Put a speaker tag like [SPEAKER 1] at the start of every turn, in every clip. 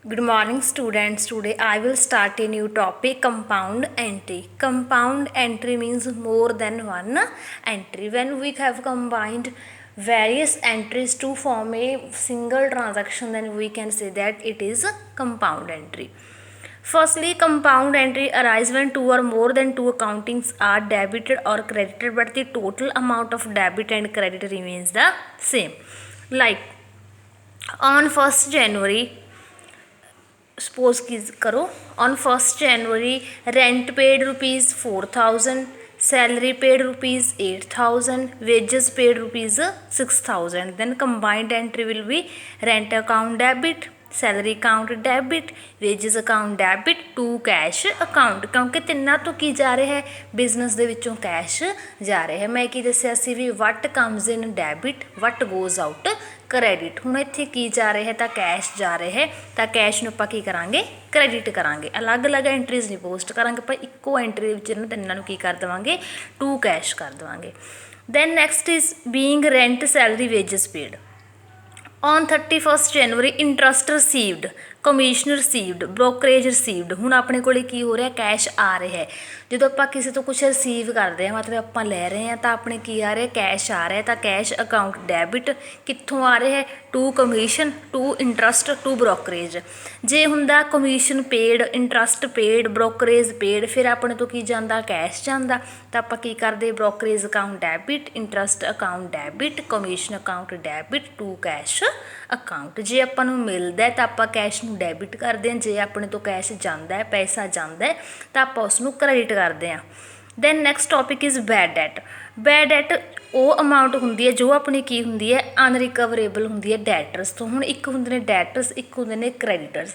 [SPEAKER 1] Good morning students. Today I will start a new topic, compound entry. Compound entry means more than one entry. When we have combined various entries to form a single transaction, then we can say that it is a compound entry. Firstly, compound entry arises when two or more than two accountings are debited or credited, but the total amount of debit and credit remains the same. Like on 1st January, suppose करो on 1st January rent paid rupees 4,000, salary paid rupees 8,000, wages paid rupees 6,000. Then combined entry will be rent account debit, salary account debit, wages account debit to cash account, क्योंकि तिन्ना तो की जा रहा है business दे विचों cash जा रहा है। मैं की दस्सिया सी भी what comes in debit, what goes out credit. हुण इत्थे की जा रहा है तो कैश जा रहा है, तो कैश नूं आपां की करांगे क्रेडिट करांगे। अलग अलग एंट्रीज नहीं पोस्ट करांगे, आपां इक्को एंट्री दे विच इन्हां तिन्नां नूं की कर देवांगे टू कैश कर देवांगे। Then next is being rent salary wages paid on 31st January interest received, commission received, brokerage received. हुण अपने कोल की हो रहा कैश आ रहा है। जो आप किसी तो कुछ रिसीव करते हैं मतलब आप लै रहे हैं तो अपने की आ रहा कैश आ रहा है, तो कैश अकाउंट डैबिट कित्थों आ रहा है to commission, to interest, to brokerage. जे हुंदा commission paid, interest paid, brokerage paid, फिर अपने तो की जाता कैश जाता, तो आप की करते brokerage account debit, interest account debit, commission account debit to cash account. जे अपन मिलता है तो आप कैश नूं डैबिट करते हैं, जे अपने तो कैश जाता है पैसा जाता है तो आप उसनूं क्रेडिट करते हैं। Then next topic is bad debt. Bad debt वो अमाउंट होंदी है जो अपनी की होंदी है अनरिकवरेबल होंदी है डैटर्स तो। हुण एक होंदे ने डैटर्स, एक होंदे ने क्रेडिटर्स।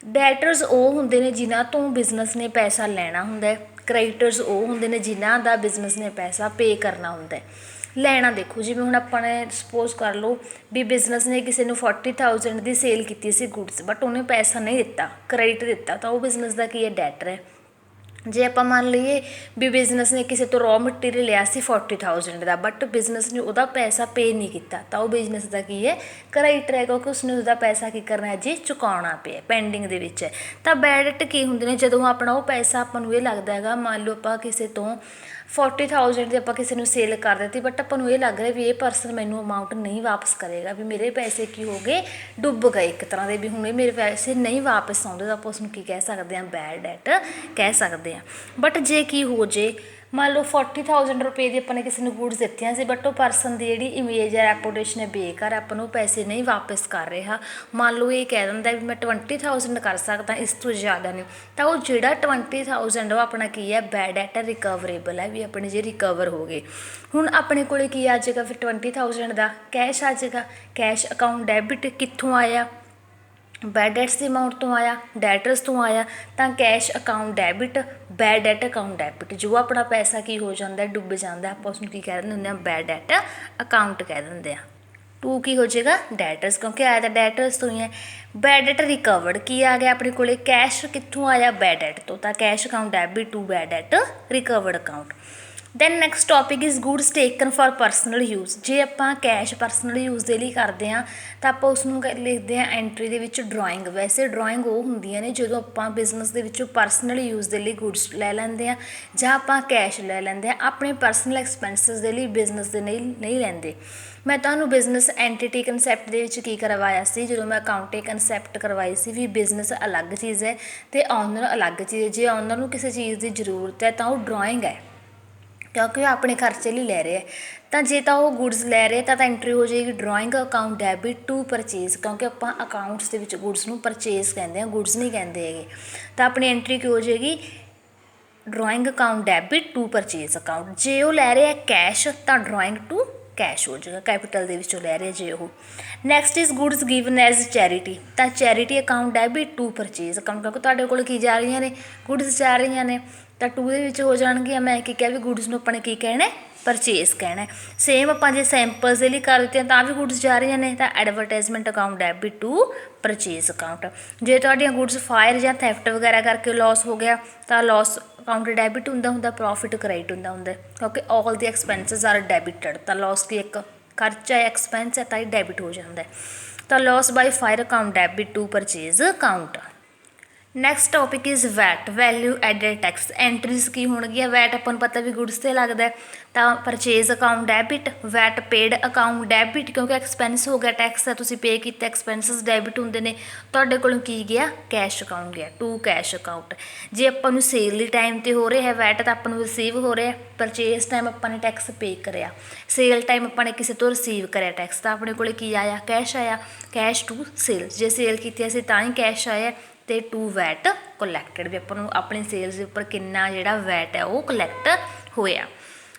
[SPEAKER 1] डैटर्स वो होंदे ने जिन्हां तो बिजनेस ने पैसा लैना हुंदा है, क्रेडिटर्स वो होंदे ने जिन्हां दा बिजनेस ने पैसा पे करना हुंदा है। ਲੈਣਾ देखो जिवें हुण आपां ने सपोज कर लो भी बिजनेस ने किसी ने 40,000 की सेल की सी गुड्स, बट उन्हें पैसा नहीं दिता, क्रेडिट दिता, तो वो बिजनेस का की है डैटर है। जे आप मान लीए भी बिजनेस ने किसी तो रॉ मटीरियल लिया 40,000 का, बट बिजनेस ने वह पैसा पे नहीं किया, तो वह बिजनेस का की है क्रेडिटर है, क्योंकि उसने उसका पैसा की करना है जी चुकाना पे पेंडिंग दे विच है। तो बैड डेट की होंगे ने जो अपना वो पैसा अपन ये लगता है, मान लो आप किसी तो 40,000 की आप किसी को सेल कर देती, बट अपन ये लग रहा भी ये परसन मैनू अमाउंट नहीं वापस करेगा, भी मेरे पैसे की हो गए डुब गए एक तरह के, भी हूँ मेरे पैसे नहीं वापस आते, तो आप उसको की कह सकते हैं बैड डेट कह सकते हैं। बट जे की हो जे मान लो 40,000 रुपये की अपने किसी ने गुड्स दित्तियां सी, बट वो परसन की जी इमेज है रैपूटेशन है बेकार, अपन वो पैसे नहीं वापस कर रहा। मान लो ये कह दिंदा भी मैं 20,000 कर सकता, इस तो ज़्यादा नहीं, तो वो जोड़ा 20,000 वो अपना की है बैड डेट रिकवरेबल है, भी अपने जी रिकवर हो गए। हुण अपने कोले की आ जाएगा फिर 20,000 का कैश आ जाएगा, कैश अकाउंट डैबिट कित्थों आया, बैड डेट्स की अमाउंट तो आया, डैटर्स तो आया, तो cash account debit, bad debt account debit, जो अपना पैसा की हो जाता है डुब जाता है, आप उसमें की कह देंगे बैड डेट अकाउंट कह देंगे। टू की हो जाएगा डैटर्स, क्योंकि आया तो डैटर्स तो ही है। बैड डेट रिकवर्ड की आ गया अपने को कैश कित्थों आया बैड डेट तो, cash account debit to bad debt recovered account. Then next topic is goods taken for personal use. जे आप कैश परसनल यूज़ के लिए करते हैं तो आप उसनूं लिखते हैं एंट्री दे विच ड्राइंग। वैसे ड्राइंग वो होंदियां ने जो आप बिजनेस दे विचों परसनल यूज़ के लिए गुड्स लै लैंदे हैं जां आप कैश लै लैंदे हैं, अपने परसनल एक्सपेंसिस के लिए बिजनेस के नहीं लैंदे। मैं तुहानूं बिजनेस एंटिटी कंसैप्ट दे विच की करवाया सी, जो मैं अकाउंटिंग कंसैप्ट करवाई सी भी बिजनेस अलग चीज़ है तो ऑनर अलग चीज़ है। जे ऑनर नूं किसी चीज़ की जरूरत है तो वो ड्राइंग है, क्योंकि वो अपने खर्चे लिए लै रहे हैं। तो जे तो वो गुड्स लै रहे तो एंट्री हो जाएगी drawing account debit to purchase, क्योंकि आप अकाउंट्स के गुड्स नूं परचेज कहते हैं, गुड्स नहीं कहते है। तो अपनी एंट्री की हो जाएगी drawing account debit to purchase account. जे वो लै रहे हैं कैश तो ड्राइंग टू कैश हो जाएगा, कैपिटल के विचों लै रहे जे वो। Next is goods given as charity, तो charity account debit to purchase account, क्योंकि तुहाडे कोल की जा रही ने गुड्स जा रही ने, तो टू के हो जाएगी। मैं की क्या भी गुड्स नूं अपने की कहना है परचेज कहना है। सेम आप जो सैंपल्स के लिए कर देते हैं तो भी गुड्स जा रही ने, तो advertisement account debit to purchase account. जे तुहाडियां गुड्स फायर या थैफ्ट वगैरह करके लॉस हो गया तो लॉस अकाउंट डैबिट होंदा, प्रॉफिट क्रेडिट होंदा, क्योंकि all the expenses are debited, तो लॉस की एक ਖਰਚਾ ਹੈ, ਐਕਸਪੈਂਸ ਹੈ ਤਾਂ ਇਹ ਡੈਬਿਟ ਹੋ ਜਾਂਦਾ ਹੈ। ਤਾਂ loss by fire account debit to purchase account. Next topic is VAT, value added tax. Entries ਕੀ ਹੋਣਗੀਆਂ? ਵੈਟ ਆਪਾਂ ਨੂੰ ਪਤਾ ਵੀ ਗੁਡਸ 'ਤੇ ਲੱਗਦਾ, ਤਾਂ purchase account debit, VAT paid account debit ਕਿਉਂਕਿ ਐਕਸਪੈਂਸ ਹੋ ਗਿਆ, ਟੈਕਸ ਹੈ ਤੁਸੀਂ ਪੇ ਕੀਤਾ, ਐਕਸਪੈਂਸਿਸ ਡੈਬਿਟ ਹੁੰਦੇ ਨੇ। ਤੁਹਾਡੇ ਕੋਲੋਂ ਕੀ ਗਿਆ? ਕੈਸ਼ ਅਕਾਊਂਟ ਗਿਆ, ਟੂ ਕੈਸ਼ ਅਕਾਊਂਟ। ਜੇ ਆਪਾਂ ਨੂੰ ਸੇਲ ਦੀ ਟਾਈਮ 'ਤੇ ਹੋ ਰਿਹਾ ਵੈਟ ਤਾਂ ਆਪਾਂ ਨੂੰ ਰਿਸੀਵ ਹੋ ਰਿਹਾ, ਪਰਚੇਜ਼ ਟਾਈਮ ਆਪਾਂ ਨੇ ਟੈਕਸ ਪੇ ਕਰਿਆ, ਸੇਲ ਟਾਈਮ ਆਪਾਂ ਨੇ ਕਿਸੇ ਤੋਂ ਰਿਸੀਵ ਕਰਿਆ ਟੈਕਸ, ਤਾਂ ਆਪਣੇ ਕੋਲ ਕੀ ਆਇਆ? ਕੈਸ਼ ਆਇਆ, ਕੈਸ਼ ਟੂ ਸੇਲ। ਜੇ ਸੇਲ ਕੀਤੀ ਅਸੀਂ ਤਾਂ ਹੀ ਕੈਸ਼ ਆਇਆ, ਅਤੇ ਟੂ ਵੈਟ ਕਲੈਕਟਡ ਵੀ ਆਪਾਂ ਨੂੰ ਆਪਣੀ ਸੇਲਸ ਦੇ ਉੱਪਰ ਕਿੰਨਾ ਜਿਹੜਾ ਵੈਟ ਹੈ ਉਹ ਕਲੈਕਟ ਹੋਇਆ।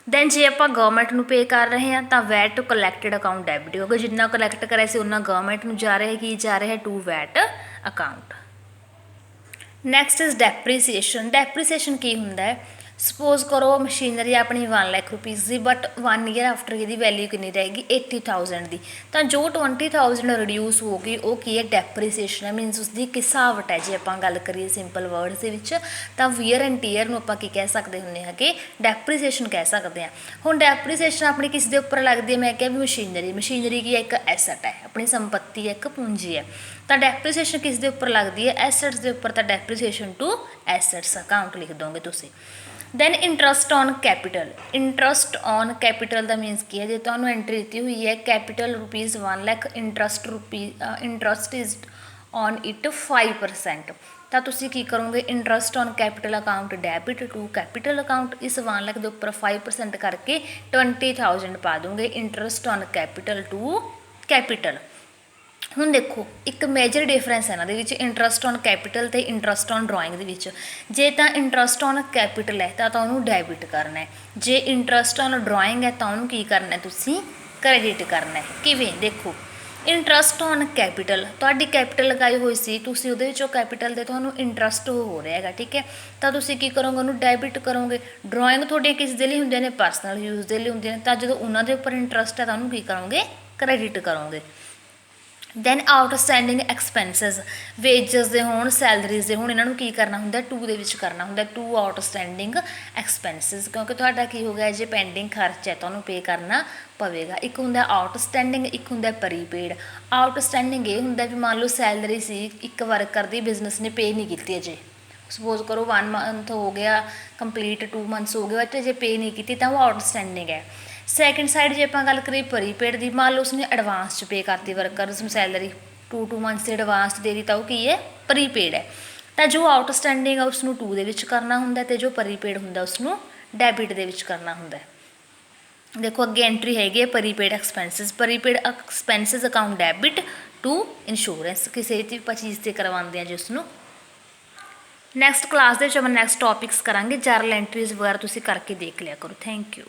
[SPEAKER 1] ਦੈਨ ਜੇ ਆਪਾਂ ਗਵਰਨਮੈਂਟ ਨੂੰ ਪੇ ਕਰ ਰਹੇ ਹਾਂ ਤਾਂ VAT to collected account debit ਹੋਗਾ, ਜਿੰਨਾ ਕਲੈਕਟ ਕਰਿਆ ਸੀ ਉਹਨਾਂ ਗਵਰਨਮੈਂਟ ਨੂੰ ਜਾ ਰਿਹਾ, ਕੀ ਜਾ ਰਿਹਾ? To VAT account. Next is depreciation. Depreciation ਕੀ ਹੁੰਦਾ ਹੈ? ਸਪੋਜ਼ ਕਰੋ ਮਸ਼ੀਨਰੀ ਆਪਣੀ 1 ਲੱਖ ਰੁਪੀਜ਼ ਦੀ, ਬਟ 1 ਈਅਰ ਆਫਟਰ ਇਹਦੀ ਵੈਲਿਊ ਕਿੰਨੀ ਰਹੇਗੀ? 80,000 ਦੀ। ਤਾਂ ਜੋ 20,000 ਰਿਡਿਊਸ ਹੋ ਗਈ ਉਹ ਕੀ ਹੈ? ਡੈਪਰੀਸੀਏਸ਼ਨ ਹੈ, ਮੀਨਸ ਉਸਦੀ ਗਿਸਾਵਟ ਹੈ। ਜੇ ਆਪਾਂ ਗੱਲ ਕਰੀਏ ਸਿੰਪਲ ਵਰਡਸ ਦੇ ਵਿੱਚ ਤਾਂ ਵੀਅਰ ਐਂਡ ਟੀਅਰ ਨੂੰ ਆਪਾਂ ਕੀ ਕਹਿ ਸਕਦੇ ਹੁੰਦੇ ਹਾਂ ਕਿ ਡੈਪਰੀਸੀਏਸ਼ਨ ਕਹਿ ਸਕਦੇ ਹਾਂ। ਹੁਣ ਡੈਪਰੀਸੀਏਸ਼ਨ ਆਪਣੀ ਕਿਸ ਦੇ ਉੱਪਰ ਲੱਗਦੀ ਹੈ? ਮੈਂ ਕਿਹਾ ਵੀ ਮਸ਼ੀਨਰੀ। ਮਸ਼ੀਨਰੀ ਕੀ ਹੈ? ਇੱਕ ਐਸਟ ਹੈ, ਆਪਣੀ ਸੰਪੱਤੀ ਹੈ, ਇੱਕ ਪੂੰਜੀ ਹੈ। ਤਾਂ ਡੈਪਰੀਸੀਏਸ਼ਨ ਕਿਸ ਦੇ ਉੱਪਰ ਲੱਗਦੀ ਹੈ? ਐਸਟਸ ਦੇ ਉੱਪਰ। ਤਾਂ ਡੈਪਰੀਸੀਏਸ਼ਨ ਟੂ ਐਸਟਸ ਅਕਾਊਂਟ ਲਿਖ ਦੋਗੇ ਤੁਸੀਂ। Then interest on capital. Interest on capital ਦਾ ਮੀਨਸ ਕੀ ਹੈ? ਜੇ ਤੁਹਾਨੂੰ ਐਂਟਰੀ ਦਿੱਤੀ ਹੋਈ ਹੈ capital rupees 1 lakh, interest is on it 5%, ਤਾਂ ਤੁਸੀਂ ਕੀ ਕਰੋਗੇ? Interest on capital account debit to capital account. ਇਸ 1 ਲੱਖ ਦੇ ਉੱਪਰ 5% ਕਰਕੇ 20,000 ਪਾ ਦੋਗੇ interest on capital to capital. ਹੁਣ ਦੇਖੋ ਇੱਕ ਮੇਜਰ ਡਿਫਰੈਂਸ ਹੈ ਇਹਨਾਂ ਦੇ ਵਿੱਚ, ਇੰਟਰਸਟ ਔਨ ਕੈਪੀਟਲ ਅਤੇ ਇੰਟਰਸਟ ਔਨ ਡਰਾਇੰਗ ਦੇ ਵਿੱਚ। ਜੇ ਤਾਂ ਇੰਟਰਸਟ ਔਨ ਕੈਪੀਟਲ ਹੈ ਤਾਂ ਉਹਨੂੰ ਡੈਬਿਟ ਕਰਨਾ ਹੈ, ਜੇ ਇੰਟਰਸਟ ਔਨ ਡਰਾਇੰਗ ਹੈ ਤਾਂ ਉਹਨੂੰ ਕੀ ਕਰਨਾ? ਤੁਸੀਂ ਕ੍ਰੈਡਿਟ ਕਰਨਾ ਹੈ। ਕਿਵੇਂ? ਦੇਖੋ ਇੰਟਰਸਟ ਔਨ ਕੈਪੀਟਲ, ਤੁਹਾਡੀ ਕੈਪੀਟਲ ਲਗਾਈ ਹੋਈ ਸੀ, ਤੁਸੀਂ ਉਹਦੇ ਵਿੱਚੋਂ ਕੈਪੀਟਲ ਦੇ ਤੁਹਾਨੂੰ ਇੰਟਰਸਟ ਹੋ ਰਿਹਾ ਹੈਗਾ, ਠੀਕ ਹੈ, ਤਾਂ ਤੁਸੀਂ ਕੀ ਕਰੋਗੇ? ਉਹਨੂੰ ਡੈਬਿਟ ਕਰੋਗੇ। ਡਰਾਇੰਗ ਤੁਹਾਡੀਆਂ ਕਿਸ ਦੇ ਲਈ ਹੁੰਦੀਆਂ ਨੇ? ਪਰਸਨਲ ਯੂਜ਼ ਦੇ ਲਈ ਹੁੰਦੀਆਂ ਨੇ, ਤਾਂ ਜਦੋਂ ਉਹਨਾਂ ਦੇ ਉੱਪਰ ਇੰਟਰਸਟ ਹੈ ਤਾਂ ਉਹਨੂੰ ਕੀ ਕਰੋਗੇ? ਕ੍ਰੈਡਿਟ ਕਰੋਗੇ। ਦੈਨ ਆਊਟਸਟੈਂਡਿੰਗ ਐਕਸਪੈਂਸਿਸ, ਵੇਜਸ ਦੇ ਹੋਣ, ਸੈਲਰੀਜ਼ ਦੇ ਹੋਣ, ਇਹਨਾਂ ਨੂੰ ਕੀ ਕਰਨਾ ਹੁੰਦਾ? ਟੂ ਦੇ ਵਿੱਚ ਕਰਨਾ ਹੁੰਦਾ, ਟੂ ਆਊਟਸਟੈਂਡਿੰਗ ਐਕਸਪੈਂਸਿਸ, ਕਿਉਂਕਿ ਤੁਹਾਡਾ ਕੀ ਹੋ ਗਿਆ? ਜੇ ਪੈਂਡਿੰਗ ਖਰਚ ਹੈ ਤੁਹਾਨੂੰ ਪੇ ਕਰਨਾ ਪਵੇਗਾ। ਇੱਕ ਹੁੰਦਾ ਆਊਟਸਟੈਂਡਿੰਗ, ਇੱਕ ਹੁੰਦਾ ਪ੍ਰੀਪੇਡ। ਆਊਟਸਟੈਂਡਿੰਗ ਇਹ ਹੁੰਦਾ ਵੀ ਮੰਨ ਲਓ ਸੈਲਰੀ ਸੀ ਇੱਕ ਵਰਕਰ ਦੀ, ਬਿਜ਼ਨਸ ਨੇ ਪੇ ਨਹੀਂ ਕੀਤੀ ਅਜੇ, ਸਪੋਜ਼ ਕਰੋ 1 ਮੰਥ ਹੋ ਗਿਆ ਕੰਪਲੀਟ, 2 ਮੰਥਸ ਹੋ ਗਏ, ਬਟ ਜੇ ਪੇ ਨਹੀਂ ਕੀਤੀ ਤਾਂ ਉਹ ਆਊਟਸਟੈਂਡਿੰਗ ਹੈ। ਸੈਕਿੰਡ ਸਾਈਡ ਜੇ ਆਪਾਂ ਗੱਲ ਕਰੀਏ ਪ੍ਰੀਪੇਡ ਦੀ, ਮੰਨ ਲਓ ਉਸਨੇ ਐਡਵਾਂਸ 'ਚ ਪੇ ਕਰਤੀ ਵਰਕਰਸ ਨੂੰ ਸੈਲਰੀ, 2 ਮੰਥਸ ਦੀ ਐਡਵਾਂਸ ਦੇ ਦਿੱਤੀ, ਤਾਂ ਉਹ ਕੀ ਹੈ? ਪ੍ਰੀਪੇਡ ਹੈ। ਤਾਂ ਜੋ ਆਊਟਸਟੈਂਡਿੰਗ ਆ ਉਸਨੂੰ 2 ਦੇ ਵਿੱਚ ਕਰਨਾ ਹੁੰਦਾ ਅਤੇ ਜੋ ਪ੍ਰੀਪੇਡ ਹੁੰਦਾ ਉਸਨੂੰ ਡੈਬਿਟ ਦੇ ਵਿੱਚ ਕਰਨਾ ਹੁੰਦਾ। ਦੇਖੋ ਅੱਗੇ ਐਂਟਰੀ ਹੈਗੀ ਹੈ prepaid expenses. Prepaid expenses account debit to insurance, ਕਿਸੇ ਦੀ ਆਪਾਂ ਚੀਜ਼ 'ਤੇ ਕਰਵਾਉਂਦੇ ਹਾਂ ਜੀ ਉਸਨੂੰ। ਨੈਕਸਟ ਕਲਾਸ ਦੇ ਵਿੱਚ ਆਪਾਂ ਨੈਕਸਟ ਟੋਪਿਕਸ ਕਰਾਂਗੇ। ਜਰਨਲ ਐਂਟਰੀਜ਼ ਵਗੈਰਾ ਤੁਸੀਂ ਕਰਕੇ ਦੇਖ ਲਿਆ ਕਰੋ। Thank you.